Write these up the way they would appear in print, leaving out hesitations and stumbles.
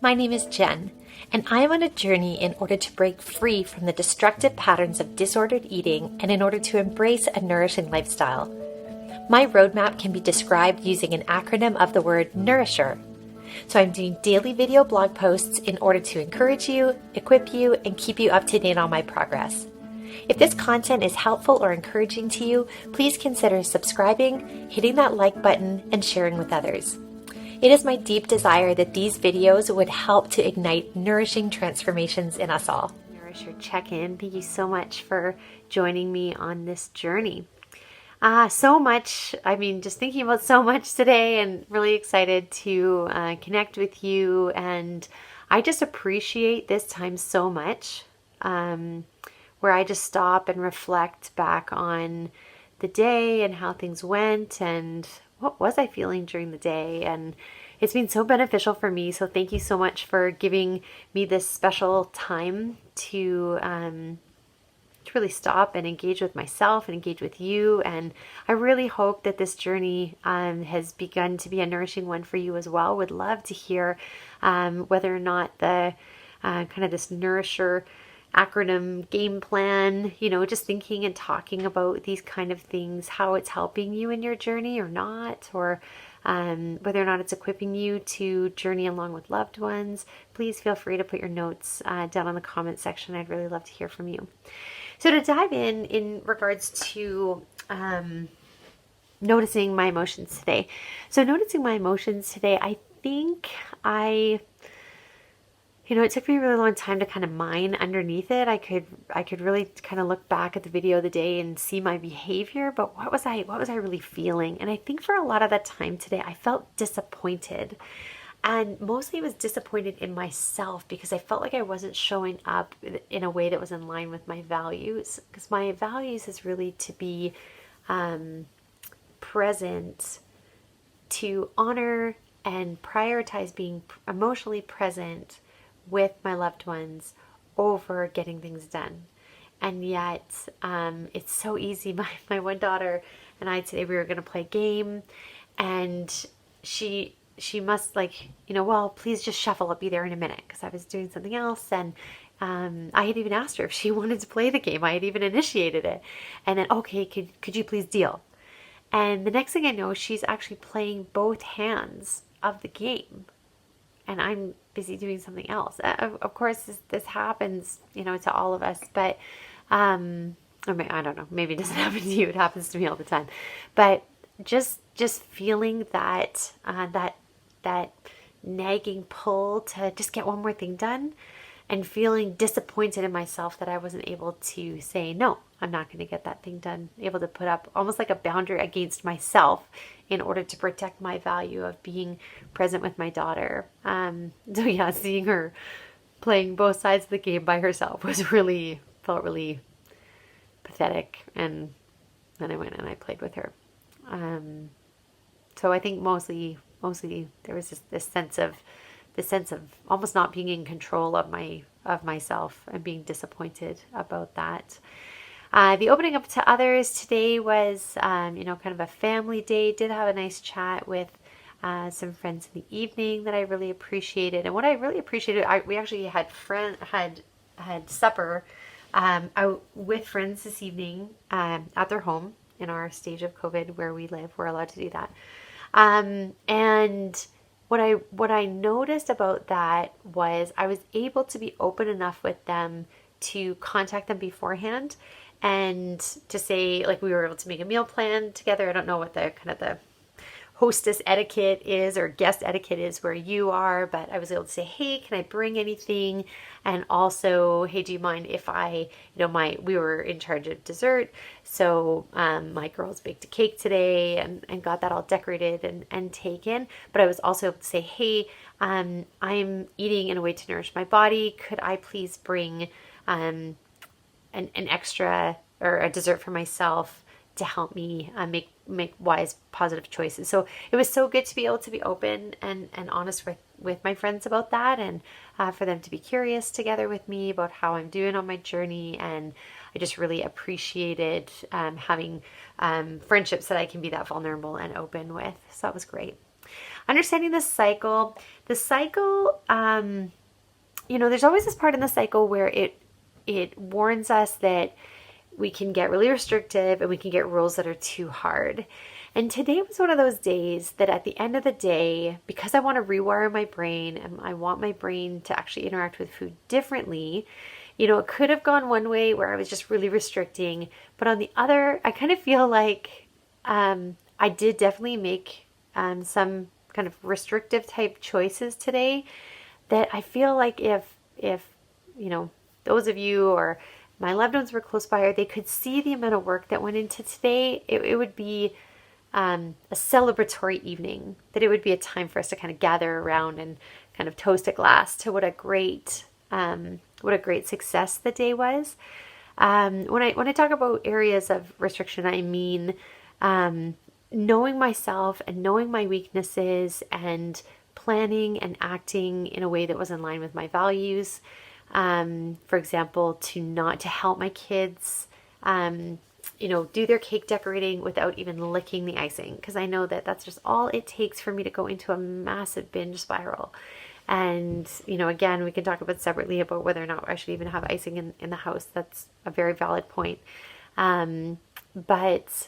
My name is Jen, and I am on a journey in order to break free from the destructive patterns of disordered eating and in order to embrace a nourishing lifestyle. My roadmap can be described using an acronym of the word Nourisher. So I'm doing daily video blog posts in order to encourage you, equip you, and keep you up to date on my progress. If this content is helpful or encouraging to you, please consider subscribing, hitting that like button, and sharing with others. It is my deep desire that these videos would help to ignite nourishing transformations in us all. Nourisher Check In. Thank you so much for joining me on this journey. So much, just thinking about so much today and really excited to connect with you. And I just appreciate this time so much, where I just stop and reflect back on the day and how things went and what was I feeling during the day. And it's been so beneficial for me. So thank you so much for giving me this special time to really stop and engage with myself and engage with you. And I really hope that this journey has begun to be a nourishing one for you as well. Would love to hear whether or not the kind of this Nourisher acronym game plan, just thinking and talking about these kind of things, how it's helping you in your journey or not, or whether or not it's equipping you to journey along with loved ones. Please feel free to put your notes down in the comment section. I'd really love to hear from you. So to dive in regards to noticing my emotions today. So noticing my emotions today, I think it took me a really long time to kind of mine underneath it. I could really kind of look back at the video of the day and see my behavior, but what was I really feeling? And I think for a lot of that time today, I felt disappointed. And mostly I was disappointed in myself because I felt like I wasn't showing up in a way that was in line with my values. Because my values is really to be present, to honor and prioritize being emotionally present with my loved ones over getting things done. And yet it's so easy. My one daughter and I today, we were going to play a game, and she must well, please just shuffle, I'll be there in a minute, because I was doing something else. And I had even asked her if she wanted to play the game. I had even initiated it. And then, okay, could you please deal? And the next thing I know, she's actually playing both hands of the game, and I'm busy doing something else. Of course, this happens, to all of us, but I don't know, maybe it doesn't happen to you. It happens to me all the time. But just feeling that nagging pull to just get one more thing done, and feeling disappointed in myself that I wasn't able to say, no, I'm not going to get that thing done. Able to put up almost like a boundary against myself in order to protect my value of being present with my daughter. So yeah, seeing her playing both sides of the game by herself felt really pathetic. And then I went and I played with her. So I think mostly there was this sense of almost not being in control of myself and being disappointed about that. The opening up to others today was, kind of a family day. Did have a nice chat with some friends in the evening that I really appreciated. And what I really appreciated, we actually had supper out with friends this evening at their home in our stage of COVID where we live. We're allowed to do that. And what I noticed about that was I was able to be open enough with them to contact them beforehand and to say, we were able to make a meal plan together. I don't know what the kind of the hostess etiquette is or guest etiquette is where you are, but I was able to say, hey, can I bring anything? And also, hey, do you mind if we were in charge of dessert. So my girls baked a cake today and got that all decorated and taken. But I was also able to say, hey, I'm eating in a way to nourish my body. Could I please bring an extra or a dessert for myself to help me make wise, positive choices. So it was so good to be able to be open and honest with my friends about that, and for them to be curious together with me about how I'm doing on my journey. And I just really appreciated having friendships that I can be that vulnerable and open with. So that was great. understanding the cycle. The cycle, there's always this part in the cycle where it warns us that we can get really restrictive and we can get rules that are too hard. And today was one of those days that at the end of the day, because I want to rewire my brain and I want my brain to actually interact with food differently, it could have gone one way where I was just really restricting, but on the other, I kind of feel like I did definitely make some kind of restrictive type choices today that I feel like if those of you or my loved ones were close by or they could see the amount of work that went into today, it would be a celebratory evening, that it would be a time for us to kind of gather around and kind of toast a glass to what a great success the day was. When I talk about areas of restriction, I mean knowing myself and knowing my weaknesses and planning and acting in a way that was in line with my values. For example, to help my kids do their cake decorating without even licking the icing, because I know that that's just all it takes for me to go into a massive binge spiral. And, again, we can talk about separately about whether or not I should even have icing in the house. That's a very valid point. But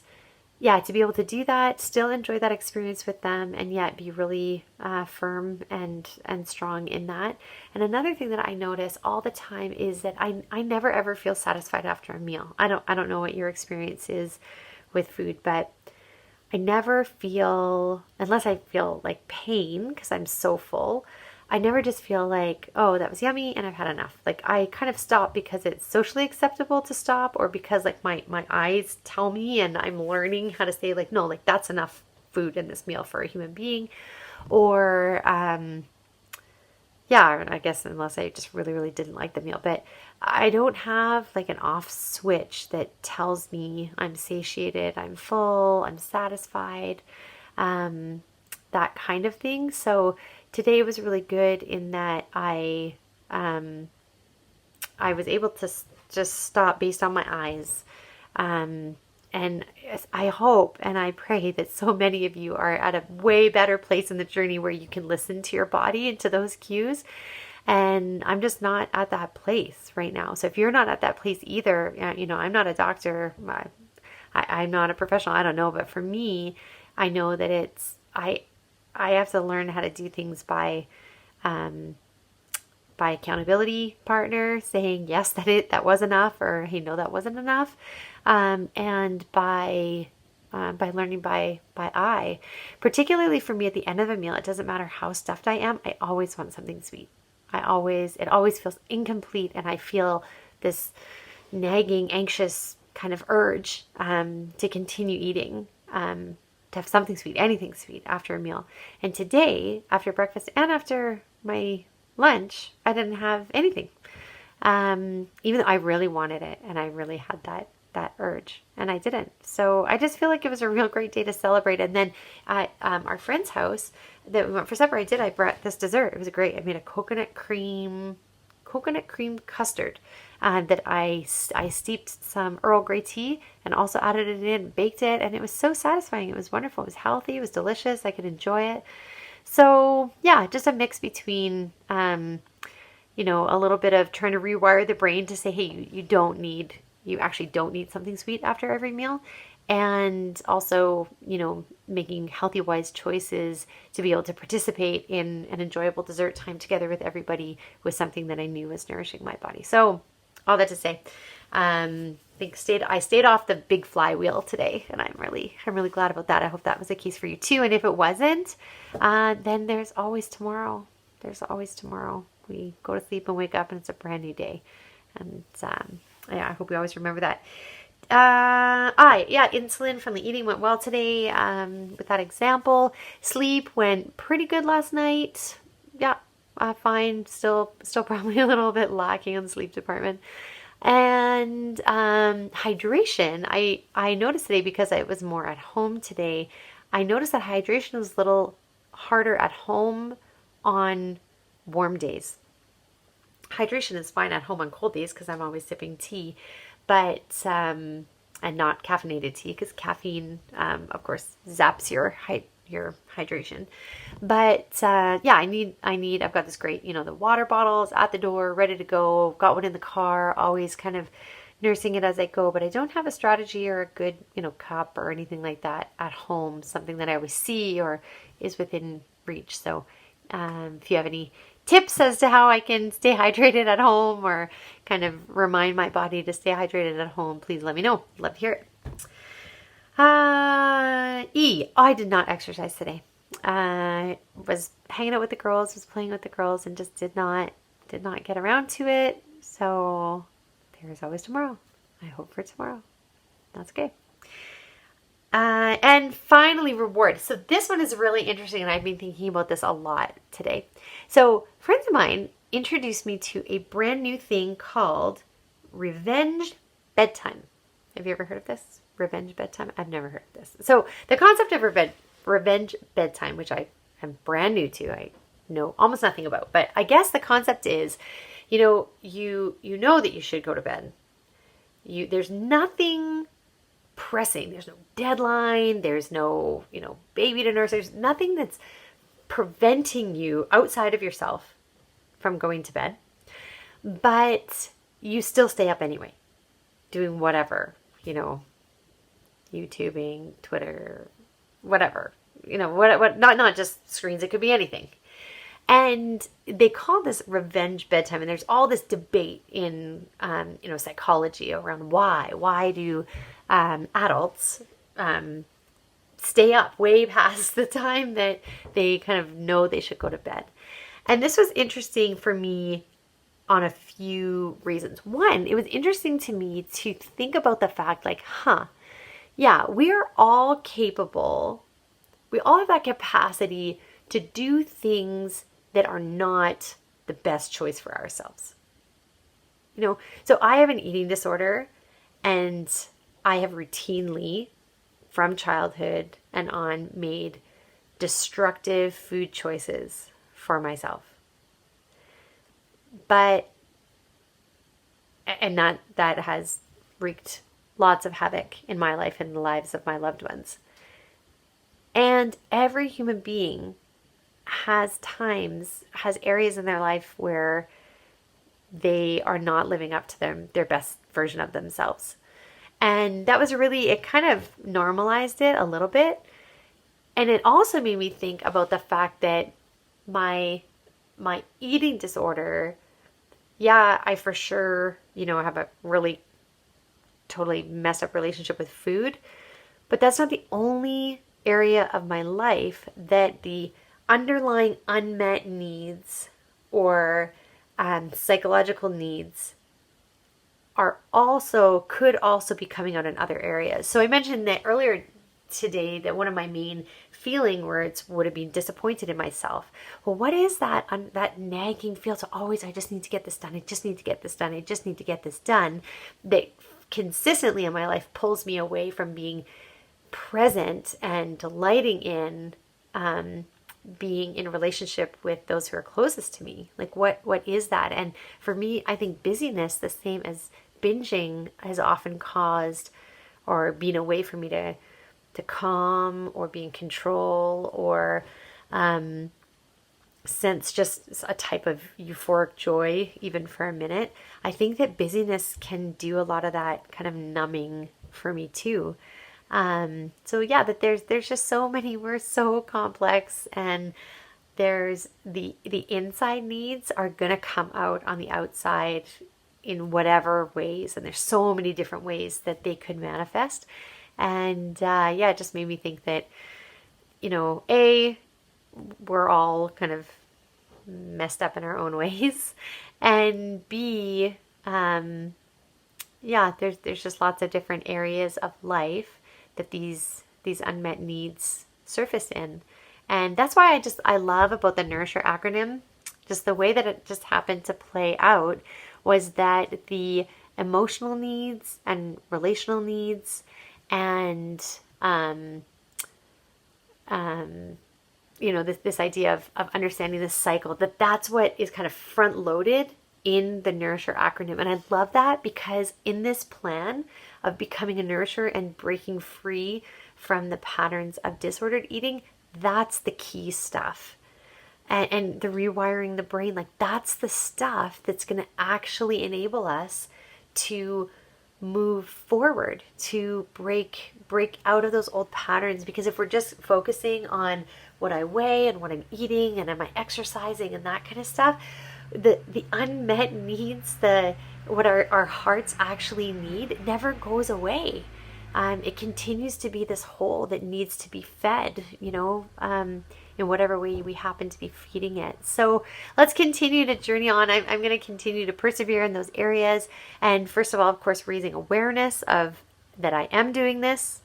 yeah, to be able to do that, still enjoy that experience with them, and yet be really firm and strong in that. And another thing that I notice all the time is that I never ever feel satisfied after a meal. I don't know what your experience is with food, but I never feel, unless I feel like pain because I'm so full, I never just feel like, oh, that was yummy and I've had enough. Like I kind of stop because it's socially acceptable to stop, or because like my eyes tell me and I'm learning how to say like, no, like that's enough food in this meal for a human being. Or, I guess unless I just really, really didn't like the meal, but I don't have like an off switch that tells me I'm satiated, I'm full, I'm satisfied, that kind of thing. So today was really good in that I was able to just stop based on my eyes. And I hope and I pray that so many of you are at a way better place in the journey where you can listen to your body and to those cues. And I'm just not at that place right now. So if you're not at that place either, I'm not a doctor. I'm not a professional. I don't know. But for me, I know that I have to learn how to do things by accountability partner saying yes, that was enough, or hey, no, that wasn't enough, and by learning by eye. Particularly for me, at the end of a meal, it doesn't matter how stuffed I am. I always want something sweet. It always feels incomplete, and I feel this nagging, anxious kind of urge to continue eating. To have something sweet, anything sweet after a meal. And today, after breakfast and after my lunch, I didn't have anything. Even though I really wanted it and I really had that urge, and I didn't. So I just feel like it was a real great day to celebrate. And then at our friend's house that we went for supper, I brought this dessert. It was great. I made a coconut cream custard that I steeped some Earl Grey tea and also added it in, baked it, and it was so satisfying. It was wonderful. It was healthy. It was delicious. I could enjoy it. So yeah, just a mix between, a little bit of trying to rewire the brain to say, hey, you actually don't need something sweet after every meal. And also, making healthy, wise choices to be able to participate in an enjoyable dessert time together with everybody was something that I knew was nourishing my body. So all that to say, I stayed off the big flywheel today, and I'm really glad about that. I hope that was the case for you too. And if it wasn't, then there's always tomorrow. There's always tomorrow. We go to sleep and wake up and it's a brand new day. And I hope we always remember that. Insulin friendly eating went well today. With that example, sleep went pretty good last night. Yeah, fine. Still probably a little bit lacking in the sleep department. And hydration, I noticed today, because I was more at home today, I noticed that hydration was a little harder at home on warm days. Hydration is fine at home on cold days because I'm always sipping tea, but and not caffeinated tea, because caffeine, of course, zaps your your hydration. But yeah, I've got this great, the water bottles at the door, ready to go. Got one in the car, always kind of nursing it as I go. But I don't have a strategy or a good, cup or anything like that at home, something that I always see or is within reach. So if you have any tips as to how I can stay hydrated at home or kind of remind my body to stay hydrated at home, please let me know. Love to hear it. I did not exercise today. I was hanging out with the girls, was playing with the girls, and just did not get around to it. So there's always tomorrow. I hope for tomorrow. That's okay. And finally, reward. So this one is really interesting, and I've been thinking about this a lot today. So friends of mine introduced me to a brand new thing called revenge bedtime. Have you ever heard of this? Revenge bedtime? I've never heard of this. So the concept of revenge bedtime, which I am brand new to, I know almost nothing about. But I guess the concept is, you know that you should go to bed. There's nothing pressing. There's no deadline. There's no, baby to nurse. There's nothing that's preventing you outside of yourself from going to bed. But you still stay up anyway, doing whatever, YouTubing, Twitter, whatever, what not just screens. It could be anything. And they call this revenge bedtime. And there's all this debate in, psychology around why. Why do adults stay up way past the time that they kind of know they should go to bed? And this was interesting for me on a few reasons. One, it was interesting to me to think about the fact yeah, we are all capable. We all have that capacity to do things that are not the best choice for ourselves. So I have an eating disorder, and I have routinely, from childhood and on, made destructive food choices for myself. And that has wreaked lots of havoc in my life and the lives of my loved ones. And every human being has areas in their life where they are not living up to their best version of themselves. And that was it kind of normalized it a little bit. And it also made me think about the fact that my eating disorder, yeah, I for sure, have a really totally messed up relationship with food, but that's not the only area of my life that the underlying unmet needs or psychological needs could also be coming out in other areas. So I mentioned that earlier today that one of my main feeling words would have been disappointed in myself. Well, what is that nagging feel to always, I just need to get this done. I just need to get this done. I just need to get this done, that consistently in my life pulls me away from being present and delighting in being in a relationship with those who are closest to me. What is that? And for me, I think busyness, the same as binging, has often caused or been a way for me to calm or be in control or sense just a type of euphoric joy, even for a minute. I think that busyness can do a lot of that kind of numbing for me too. So yeah, that there's just so many, we're so complex, and there's the inside needs are going to come out on the outside in whatever ways. And there's so many different ways that they could manifest. And it just made me think that, we're all kind of messed up in our own ways. And B, there's just lots of different areas of life that these unmet needs surface in. And that's why I love about the Nourisher acronym, just the way that it just happened to play out, was that the emotional needs and relational needs and this idea of understanding the cycle, that's what is kind of front loaded in the Nourisher acronym. And I love that, because in this plan of becoming a nourisher and breaking free from the patterns of disordered eating, that's the key stuff. And the rewiring the brain, like that's the stuff that's going to actually enable us to move forward, to break out of those old patterns. Because if we're just focusing on what I weigh and what I'm eating and am I exercising and that kind of stuff, the unmet needs, what our hearts actually need never goes away. It continues to be this hole that needs to be fed, in whatever way we happen to be feeding it. So let's continue to journey on. I'm going to continue to persevere in those areas. And first of all, of course, raising awareness of that I am doing this.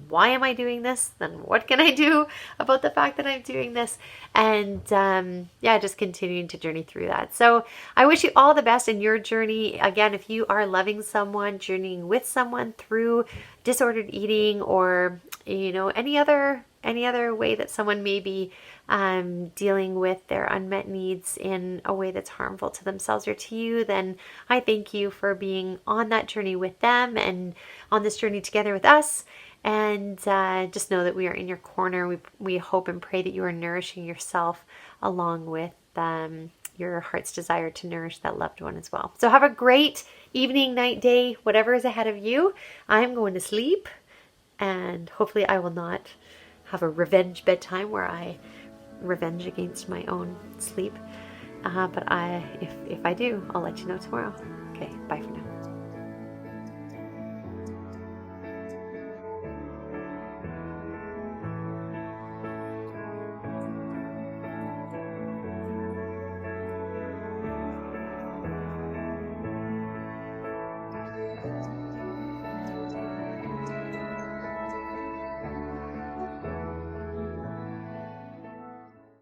Why am I doing this? Then what can I do about the fact that I'm doing this? And just continuing to journey through that. So I wish you all the best in your journey. Again, if you are loving someone, journeying with someone through disordered eating, or any other way that someone may be dealing with their unmet needs in a way that's harmful to themselves or to you, then I thank you for being on that journey with them and on this journey together with us. And just know that we are in your corner. We hope and pray that you are nourishing yourself along with your heart's desire to nourish that loved one as well. So have a great evening, night, day, whatever is ahead of you. I'm going to sleep, and hopefully I will not have a revenge bedtime where I revenge against my own sleep. But if I do, I'll let you know tomorrow. Okay, bye for now.